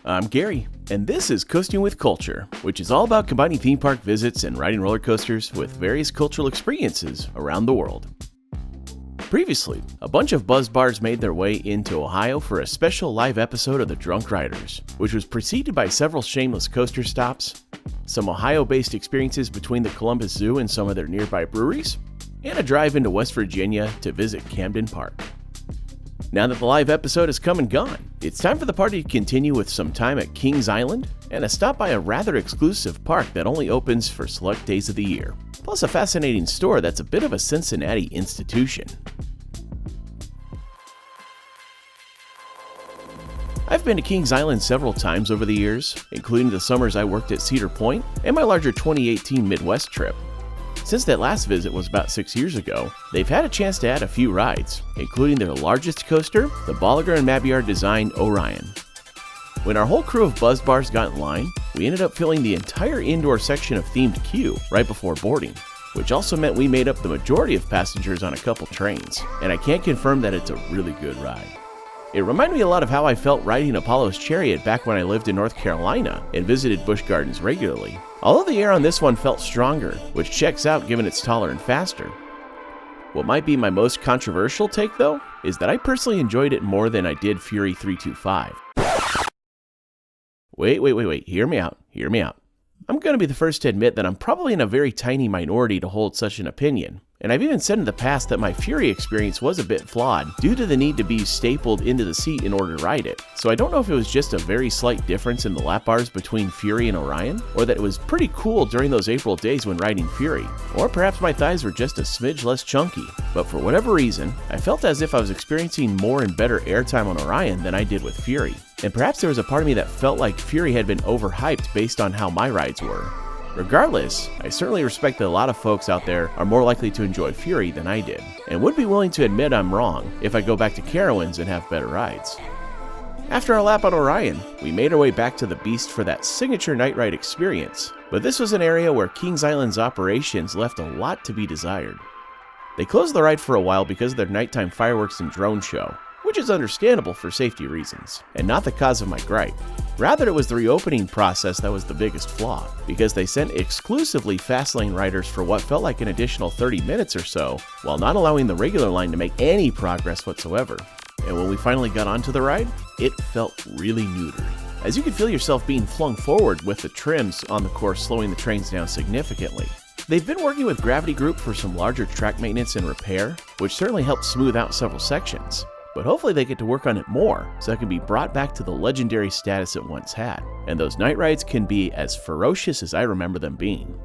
I'm Gary, and this is Coasting with Culture, which is all about combining theme park visits and riding roller coasters with various cultural experiences around the world. Previously, a bunch of buzz bars made their way into Ohio for a special live episode of The Drunk Riders, which was preceded by several shameless coaster stops, some Ohio-based experiences between the Columbus Zoo and some of their nearby breweries, and a drive into West Virginia to visit Camden Park. Now that the live episode has come and gone, it's time for the party to continue with some time at Kings Island and a stop by a rather exclusive park that only opens for select days of the year, plus a fascinating store that's a bit of a Cincinnati institution. I've been to Kings Island several times over the years, including the summers I worked at Cedar Point and my larger 2018 Midwest trip. Since that last visit was about 6 years ago, they've had a chance to add a few rides, including their largest coaster, the Bolliger and Mabillard designed Orion. When our whole crew of buzz bars got in line, we ended up filling the entire indoor section of themed queue right before boarding, which also meant we made up the majority of passengers on a couple trains, and I can't confirm that it's a really good ride. It reminded me a lot of how I felt riding Apollo's Chariot back when I lived in North Carolina and visited Busch Gardens regularly, although the air on this one felt stronger, which checks out given it's taller and faster. What might be my most controversial take though, is that I personally enjoyed it more than I did Fury 325. Wait, hear me out. I'm going to be the first to admit that I'm probably in a very tiny minority to hold such an opinion, and I've even said in the past that my Fury experience was a bit flawed due to the need to be stapled into the seat in order to ride it. So I don't know if it was just a very slight difference in the lap bars between Fury and Orion, or that it was pretty cool during those April days when riding Fury, or perhaps my thighs were just a smidge less chunky. But for whatever reason, I felt as if I was experiencing more and better airtime on Orion than I did with Fury. And perhaps there was a part of me that felt like Fury had been overhyped based on how my rides were. Regardless, I certainly respect that a lot of folks out there are more likely to enjoy Fury than I did, and would be willing to admit I'm wrong if I go back to Carowinds and have better rides. After our lap on Orion, we made our way back to the Beast for that signature night ride experience, but this was an area where Kings Island's operations left a lot to be desired. They closed the ride for a while because of their nighttime fireworks and drone show, which is understandable for safety reasons, and not the cause of my gripe. Rather, it was the reopening process that was the biggest flaw, because they sent exclusively fast lane riders for what felt like an additional 30 minutes or so, while not allowing the regular line to make any progress whatsoever. And when we finally got onto the ride, it felt really neutered, as you could feel yourself being flung forward with the trims on the course slowing the trains down significantly. They've been working with Gravity Group for some larger track maintenance and repair, which certainly helped smooth out several sections. But hopefully they get to work on it more so it can be brought back to the legendary status it once had, and those night rides can be as ferocious as I remember them being.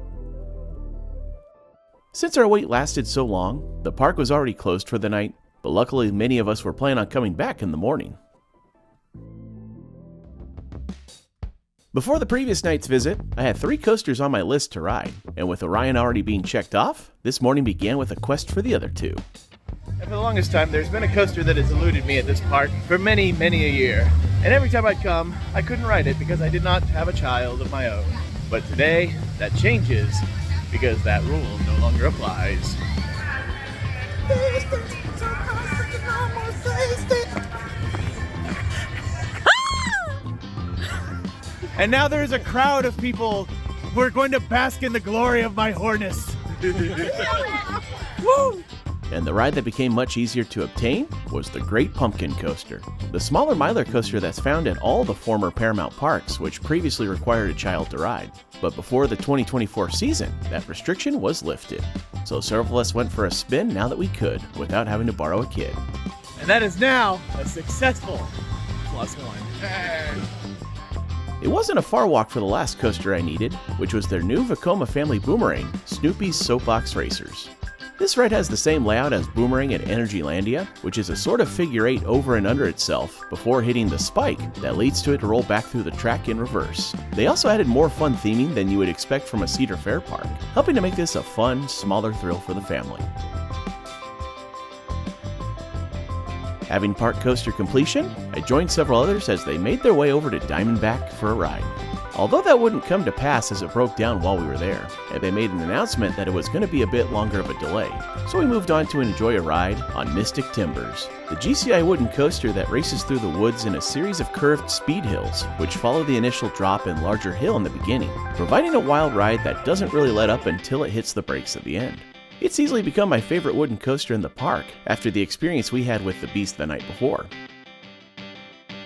Since our wait lasted so long, the park was already closed for the night, but luckily many of us were planning on coming back in the morning. Before the previous night's visit, I had 3 coasters on my list to ride, and with Orion already being checked off, this morning began with a quest for the other 2. And for the longest time, there's been a coaster that has eluded me at this park for many a year. And every time I'd come, I couldn't ride it because I did not have a child of my own. But today, that changes because that rule no longer applies. And now there is a crowd of people who are going to bask in the glory of my whoreness. Woo! And the ride that became much easier to obtain was the Great Pumpkin Coaster, the smaller miler coaster that's found at all the former Paramount parks, which previously required a child to ride. But before the 2024 season, that restriction was lifted. So several of us went for a spin now that we could, without having to borrow a kid. And that is now a successful +1. It wasn't a far walk for the last coaster I needed, which was their new Vekoma family boomerang, Snoopy's Soapbox Racers. This ride has the same layout as Boomerang at Energylandia, which is a sort of figure 8 over and under itself before hitting the spike that leads to it to roll back through the track in reverse. They also added more fun theming than you would expect from a Cedar Fair park, helping to make this a fun, smaller thrill for the family. Having park coaster completion, I joined several others as they made their way over to Diamondback for a ride. Although that wouldn't come to pass as it broke down while we were there, and they made an announcement that it was going to be a bit longer of a delay, so we moved on to enjoy a ride on Mystic Timbers, the GCI wooden coaster that races through the woods in a series of curved speed hills, which follow the initial drop and larger hill in the beginning, providing a wild ride that doesn't really let up until it hits the brakes at the end. It's easily become my favorite wooden coaster in the park after the experience we had with the Beast the night before.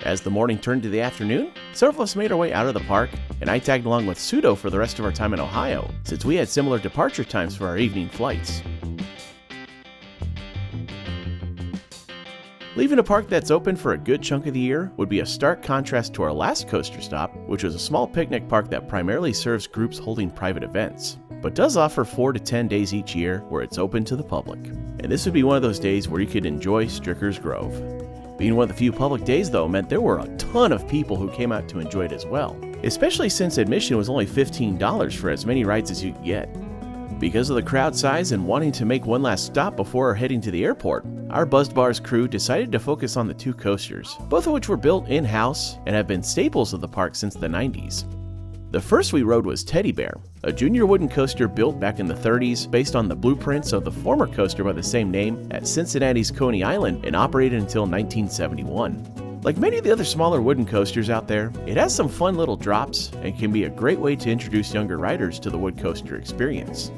As the morning turned to the afternoon, several of us made our way out of the park, and I tagged along with Pseudo for the rest of our time in Ohio, since we had similar departure times for our evening flights. Leaving a park that's open for a good chunk of the year would be a stark contrast to our last coaster stop, which was a small picnic park that primarily serves groups holding private events, but does offer 4 to 10 days each year where it's open to the public. And this would be one of those days where you could enjoy Stricker's Grove. Being one of the few public days, though, meant there were a ton of people who came out to enjoy it as well, especially since admission was only $15 for as many rides as you could get. Because of the crowd size and wanting to make one last stop before heading to the airport, our Buzzed Bars crew decided to focus on the 2 coasters, both of which were built in-house and have been staples of the park since the 90s. The first we rode was Teddy Bear, a junior wooden coaster built back in the 30s based on the blueprints of the former coaster by the same name at Cincinnati's Coney Island and operated until 1971. Like many of the other smaller wooden coasters out there, it has some fun little drops and can be a great way to introduce younger riders to the wood coaster experience.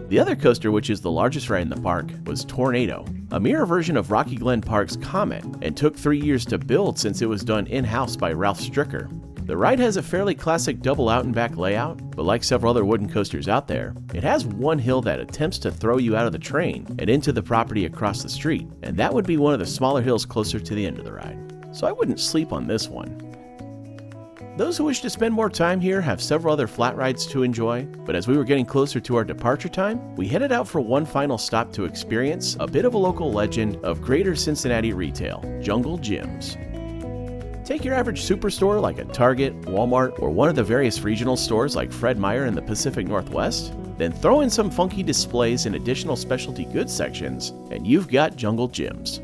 The other coaster, which is the largest ride in the park, was Tornado, a mirror version of Rocky Glen Park's Comet, and took 3 years to build since it was done in-house by Ralph Stricker. The ride has a fairly classic double out and back layout, but like several other wooden coasters out there, it has one hill that attempts to throw you out of the train and into the property across the street, and that would be one of the smaller hills closer to the end of the ride. So I wouldn't sleep on this one. Those who wish to spend more time here have several other flat rides to enjoy, but as we were getting closer to our departure time, we headed out for one final stop to experience a bit of a local legend of greater Cincinnati retail, Jungle Gyms. Take your average superstore like a Target, Walmart, or one of the various regional stores like Fred Meyer in the Pacific Northwest, then throw in some funky displays and additional specialty goods sections, and you've got Jungle Gyms.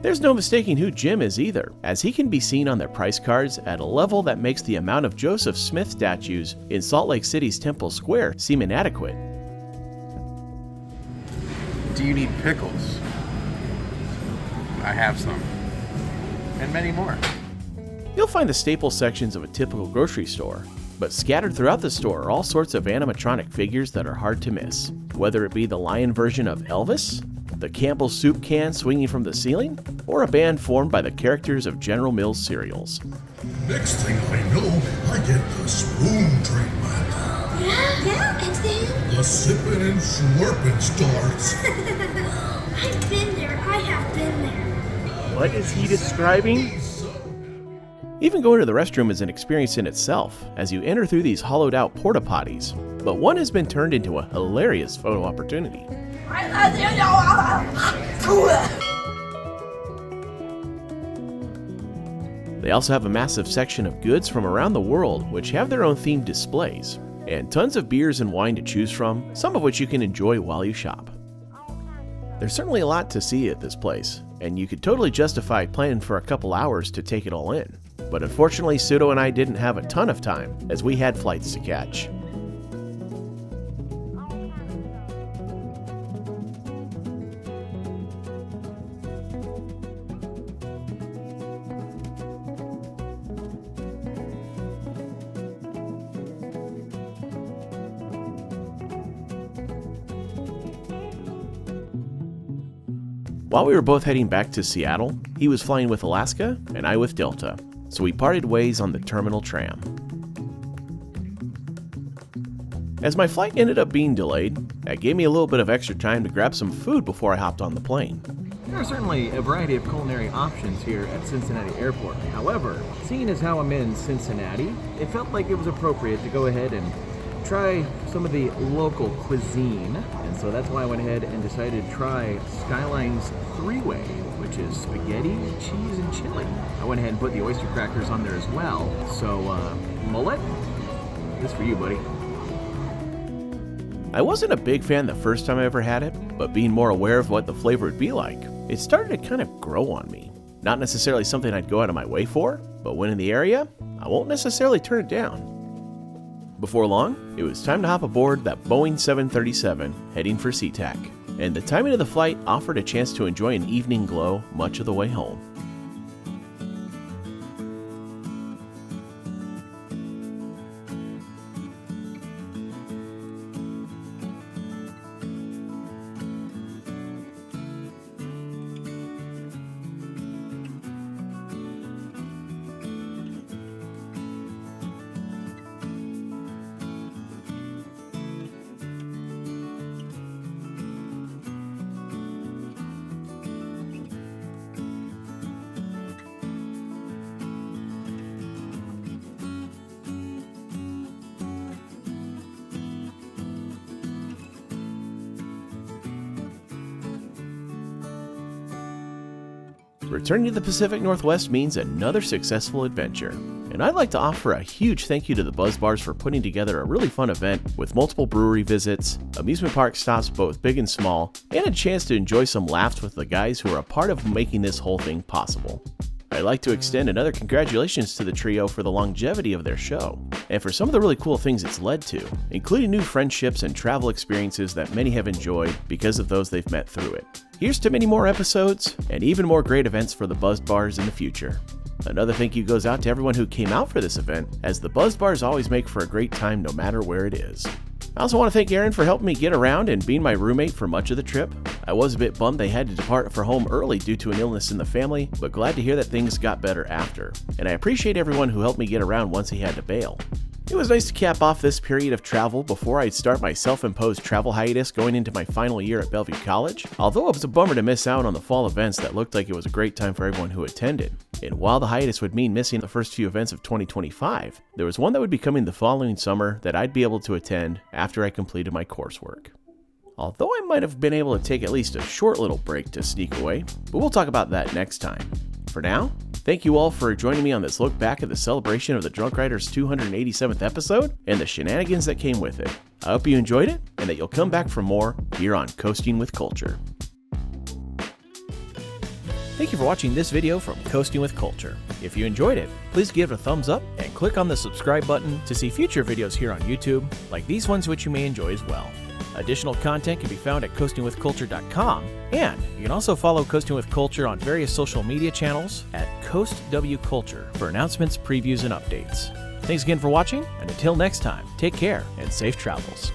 There's no mistaking who Jim is either, as he can be seen on their price cards at a level that makes the amount of Joseph Smith statues in Salt Lake City's Temple Square seem inadequate. Do you need pickles? I have some. And many more. You'll find the staple sections of a typical grocery store, but scattered throughout the store are all sorts of animatronic figures that are hard to miss, whether it be the lion version of Elvis, the Campbell's soup can swinging from the ceiling, or a band formed by the characters of General Mills cereals. Next thing I know, I get the spoon treatment. Yeah, and then? The sipping and slurping starts. I've been there, I have been there. What is he describing? Even going to the restroom is an experience in itself, as you enter through these hollowed out porta potties, but one has been turned into a hilarious photo opportunity. They also have a massive section of goods from around the world which have their own themed displays, and tons of beers and wine to choose from, some of which you can enjoy while you shop. There's certainly a lot to see at this place, and you could totally justify planning for a couple hours to take it all in. But unfortunately, Pseudo and I didn't have a ton of time, as we had flights to catch. While we were both heading back to Seattle, he was flying with Alaska and I with Delta, so we parted ways on the terminal tram. As my flight ended up being delayed, that gave me a little bit of extra time to grab some food before I hopped on the plane. There are certainly a variety of culinary options here at Cincinnati Airport. However, seeing as how I'm in Cincinnati, it felt like it was appropriate to go ahead and try some of the local cuisine, and so that's why I went ahead and decided to try Skyline's three-way, which is spaghetti, cheese, and chili. I went ahead and put the oyster crackers on there as well. So, Mullet, this is for you, buddy. I wasn't a big fan the first time I ever had it, but being more aware of what the flavor would be like, it started to kind of grow on me. Not necessarily something I'd go out of my way for, but when in the area, I won't necessarily turn it down. Before long, it was time to hop aboard that Boeing 737 heading for SeaTac, and the timing of the flight offered a chance to enjoy an evening glow much of the way home. Returning to the Pacific Northwest means another successful adventure, and I'd like to offer a huge thank you to the Buzz Bars for putting together a really fun event with multiple brewery visits, amusement park stops both big and small, and a chance to enjoy some laughs with the guys who are a part of making this whole thing possible. I'd like to extend another congratulations to the trio for the longevity of their show, and for some of the really cool things it's led to, including new friendships and travel experiences that many have enjoyed because of those they've met through it. Here's to many more episodes, and even more great events for the Buzzed Bars in the future. Another thank you goes out to everyone who came out for this event, as the Buzzed Bars always make for a great time no matter where it is. I also want to thank Aaron for helping me get around and being my roommate for much of the trip. I was a bit bummed they had to depart for home early due to an illness in the family, but glad to hear that things got better after. And I appreciate everyone who helped me get around once he had to bail. It was nice to cap off this period of travel before I'd start my self-imposed travel hiatus going into my final year at Bellevue College, although it was a bummer to miss out on the fall events that looked like it was a great time for everyone who attended. And while the hiatus would mean missing the first few events of 2025, there was one that would be coming the following summer that I'd be able to attend after I completed my coursework. Although I might have been able to take at least a short little break to sneak away, but we'll talk about that next time. For now, thank you all for joining me on this look back at the celebration of the Drunk Riders' 287th episode and the shenanigans that came with it. I hope you enjoyed it and that you'll come back for more here on Coasting with Culture. Thank you for watching this video from Coasting with Culture. If you enjoyed it, please give it a thumbs up and click on the subscribe button to see future videos here on YouTube, like these ones which you may enjoy as well. Additional content can be found at coastingwithculture.com, and you can also follow Coasting with Culture on various social media channels at CoastWCulture for announcements, previews, and updates. Thanks again for watching, and until next time, take care and safe travels.